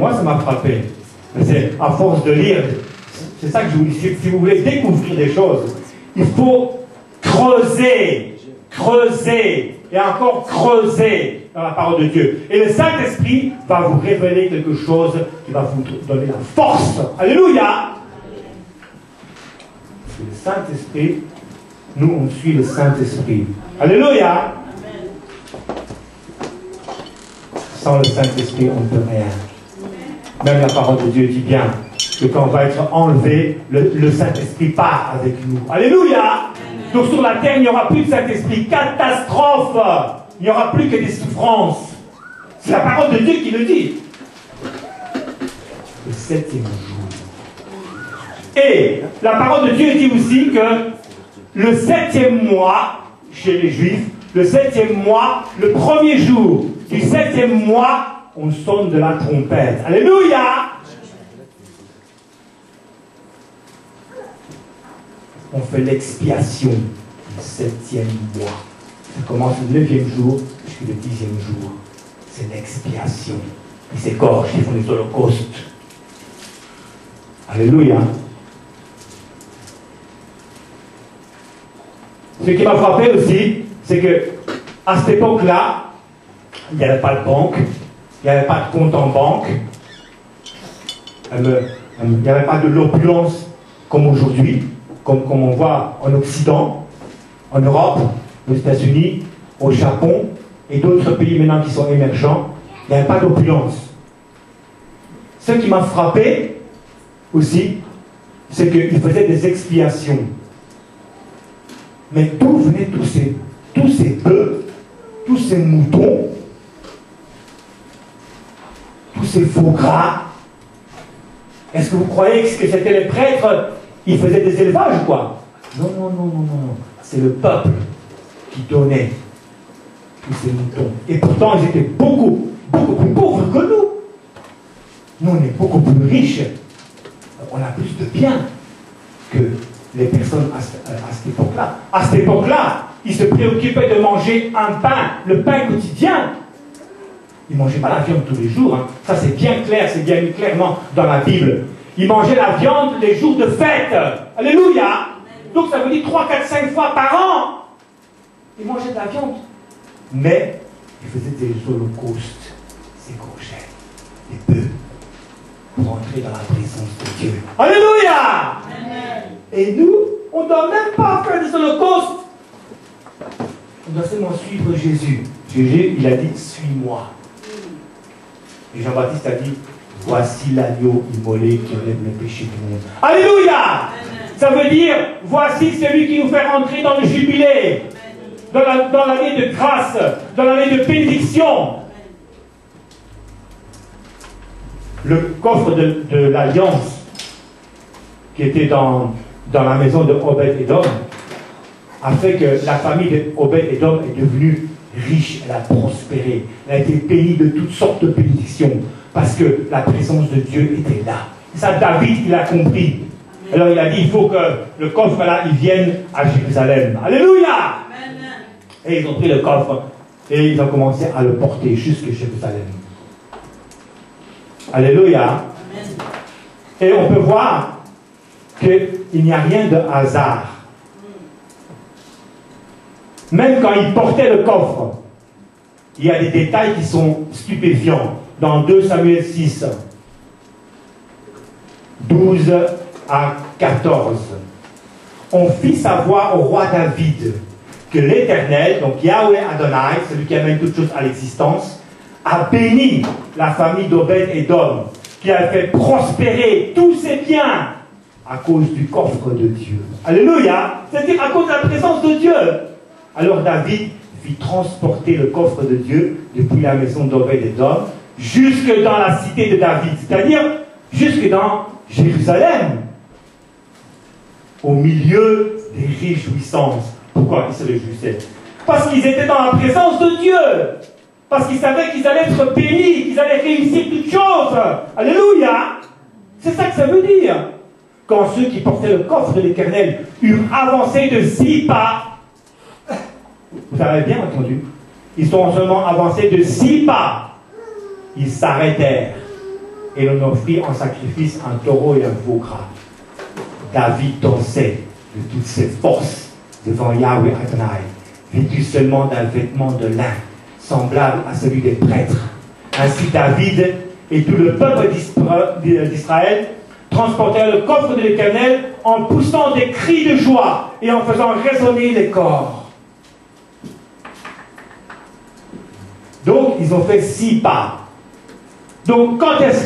Moi, ça m'a frappé. C'est à force de lire, c'est ça que je vous dis. Si vous voulez découvrir des choses, il faut creuser, creuser et encore creuser dans la parole de Dieu. Et le Saint-Esprit va vous révéler quelque chose qui va vous donner la force. Alléluia! Parce que le Saint-Esprit, nous, on suit le Saint-Esprit. Alléluia! Sans le Saint-Esprit, on ne peut rien. Même la parole de Dieu dit bien que quand on va être enlevé, le Saint-Esprit part avec nous. Alléluia! Donc sur la terre, il n'y aura plus de Saint-Esprit. Catastrophe! Il n'y aura plus que des souffrances. C'est la parole de Dieu qui le dit. Le 7e jour. Et la parole de Dieu dit aussi que le 7e mois, chez les Juifs, le 7e mois, le premier jour du 7e mois, on sonne de la trompette. Alléluia! On fait l'expiation du 7e mois. Ça commence le 9e jour jusqu'au 10e jour. C'est l'expiation. Ils s'égorgent, ils font des holocaustes. Alléluia. Ce qui m'a frappé aussi, c'est que à cette époque-là, il n'y avait pas de banque, il n'y avait pas de compte en banque, il n'y avait pas de l'opulence comme aujourd'hui, comme on voit en Occident, en Europe, aux États-Unis, au Japon et d'autres pays maintenant qui sont émergents. Il n'y avait pas d'opulence. Ce qui m'a frappé aussi, c'est qu'ils faisaient des expiations. Mais d'où venaient tous ces bœufs, tous ces moutons, tous ces faux gras? Est-ce que vous croyez que c'était les prêtres? Ils faisaient des élevages ou quoi? Non, non, non, non, non. C'est le peuple qui donnait tous ces moutons. Et pourtant, ils étaient beaucoup, beaucoup plus pauvres que nous. Nous, on est beaucoup plus riches. On a plus de biens que les personnes à cette époque-là. À cette époque-là, ils se préoccupaient de manger un pain, le pain quotidien. Ils ne mangeaient pas la viande tous les jours. Hein. Ça, c'est bien clair, c'est bien mis clairement dans la Bible. Ils mangeaient la viande les jours de fête. Alléluia! Donc, ça veut dire 3, 4, 5 fois par an. Ils mangeaient de la viande. Mais, ils faisaient des holocaustes. Ils égorgeaient des bœufs pour entrer dans la présence de Dieu. Alléluia! Amen. Et nous, on ne doit même pas faire des holocaustes. On doit seulement suivre Jésus. Jésus, il a dit, suis-moi. Et Jean-Baptiste a dit, voici l'agneau immolé qui enlève le péché du monde. Alléluia! Amen. Ça veut dire, voici celui qui nous fait rentrer dans le jubilé, dans l'année de grâce, dans l'année de bénédiction. Le coffre de l'alliance qui était dans la maison de Obed-Edom a fait que la famille d'Obed-Edom est devenue riche, elle a prospéré, elle a été bénie de toutes sortes de bénédictions parce que la présence de Dieu était là. Et ça, David, il a compris. Alors il a dit, il faut que le coffre là, il vienne à Jérusalem. Alléluia! Et ils ont pris le coffre et ils ont commencé à le porter jusqu'à Jérusalem. Alléluia! Amen. Et on peut voir qu'il n'y a rien de hasard. Même quand ils portaient le coffre, il y a des détails qui sont stupéfiants. Dans 2 Samuel 6, 12 à 14, on fit savoir au roi David que l'Éternel, donc Yahweh Adonai, celui qui amène toutes choses à l'existence, a béni la famille d'Obed-Edom, qui a fait prospérer tous ses biens à cause du coffre de Dieu. Alléluia! C'est-à-dire à cause de la présence de Dieu. Alors David fit transporter le coffre de Dieu depuis la maison d'Obed-Edom jusque dans la cité de David, c'est-à-dire jusque dans Jérusalem, au milieu des réjouissances. Pourquoi ils se réjouissaient? Parce qu'ils étaient dans la présence de Dieu. Parce qu'ils savaient qu'ils allaient être bénis, qu'ils allaient réussir toutes choses. Alléluia! C'est ça que ça veut dire. Quand ceux qui portaient le coffre de l'Éternel eurent avancé de 6 pas, vous avez bien entendu, ils sont seulement avancés de 6 pas, ils s'arrêtèrent et l'on offrit en sacrifice un taureau et un veau gras. David dansait de toutes ses forces devant Yahweh Adonai, vêtu seulement d'un vêtement de lin, semblable à celui des prêtres. Ainsi David et tout le peuple d'Israël transportèrent le coffre de l'Éternel en poussant des cris de joie et en faisant résonner les corps. Donc, ils ont fait 6 pas. Donc, quand est-ce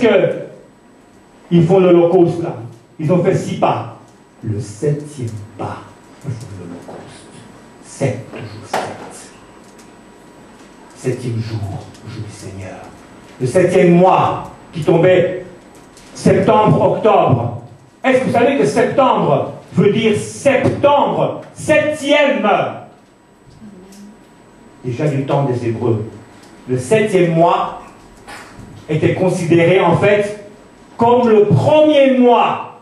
qu'ils font l'Holocauste là? Ils ont fait 6 pas. Le 7e pas, ils font l'Holocauste. 7, toujours 7. 7e jour, jour du Seigneur. Le 7e mois, qui tombait septembre, octobre. Est-ce que vous savez que septembre veut dire septembre, 7e? Déjà du temps des Hébreux. Le 7e mois était considéré en fait comme le premier mois,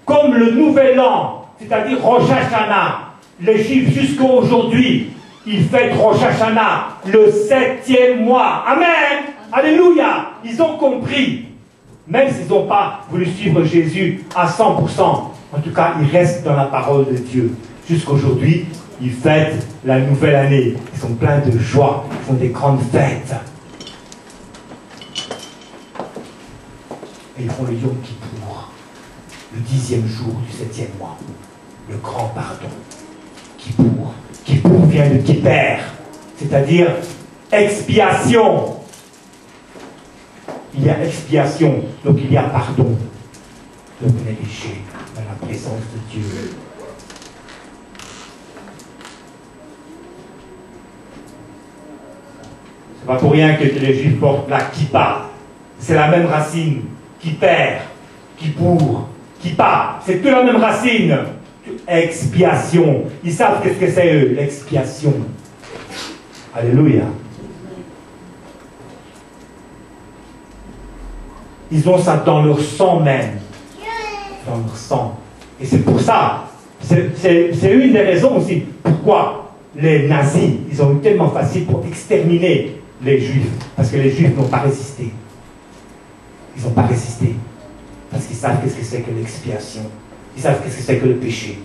comme le nouvel an, c'est-à-dire Rosh Hashanah. Les Juifs jusqu'à aujourd'hui, ils fêtent Rosh Hashanah, le 7e mois. Amen. Alléluia. Ils ont compris. Même s'ils n'ont pas voulu suivre Jésus à 100%, en tout cas, ils restent dans la parole de Dieu. Jusqu'aujourd'hui, ils fêtent la nouvelle année. Ils sont pleins de joie. Ils font des grandes fêtes. Et ils font le Yom Kippour, le 10e jour du 7e mois. Le grand pardon. Kippour. Kippour vient de Kipper, c'est-à-dire expiation. Il y a expiation, donc il y a pardon de mes péchés dans la présence de Dieu. C'est pas pour rien que les Juifs portent la kippa. C'est la même racine. Kipper, kippour, kippa. C'est toute la même racine. Expiation. Ils savent qu'est-ce que c'est eux, l'expiation. Alléluia. Ils ont ça dans leur sang même. Dans leur sang. Et c'est pour ça, c'est une des raisons aussi pourquoi les nazis, ils ont eu tellement facile pour exterminer les Juifs. Parce que les Juifs n'ont pas résisté. Ils n'ont pas résisté. Parce qu'ils savent qu'est-ce que c'est que l'expiation. Ils savent qu'est-ce que c'est que le péché.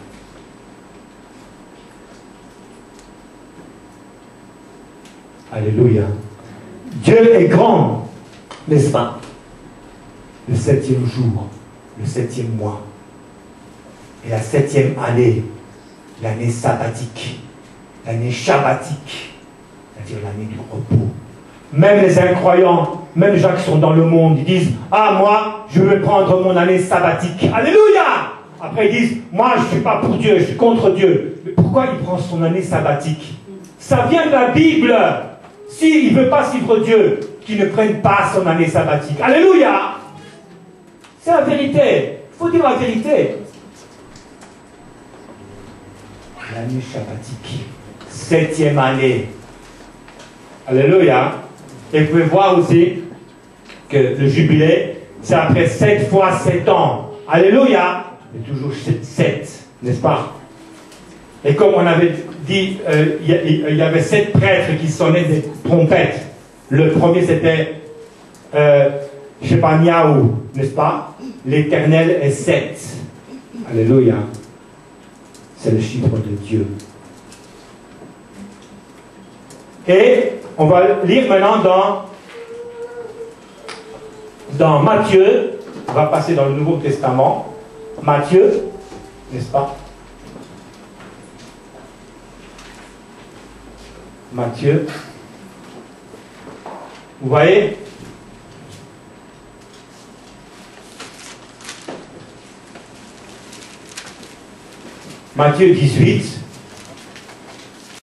Alléluia. Dieu est grand, n'est-ce pas? Le 7e jour, le 7e mois, et la 7e année, l'année sabbatique, l'année shabbatique, c'est-à-dire l'année du repos. Même les incroyants, même les gens qui sont dans le monde, ils disent « Ah, moi, je veux prendre mon année sabbatique. » Alléluia. Après, ils disent « Moi, je ne suis pas pour Dieu, je suis contre Dieu. » Mais pourquoi il prend son année sabbatique? Ça vient de la Bible. S'il ne veut pas suivre Dieu, qu'il ne prenne pas son année sabbatique. Alléluia. C'est la vérité. Il faut dire la vérité. L'année sabbatique. 7e année. Alléluia. Et vous pouvez voir aussi que le jubilé, c'est après 7 fois 7 ans. Alléluia. Mais toujours 7, n'est-ce pas? Et comme on avait dit, il y avait 7 prêtres qui sonnaient des trompettes. Le premier c'était Shebaniaou, n'est-ce pas? L'Éternel est 7. Alléluia. C'est le chiffre de Dieu. Et on va lire maintenant dans Matthieu. On va passer dans le Nouveau Testament. Matthieu, n'est-ce pas? Matthieu. Vous voyez? Matthieu 18.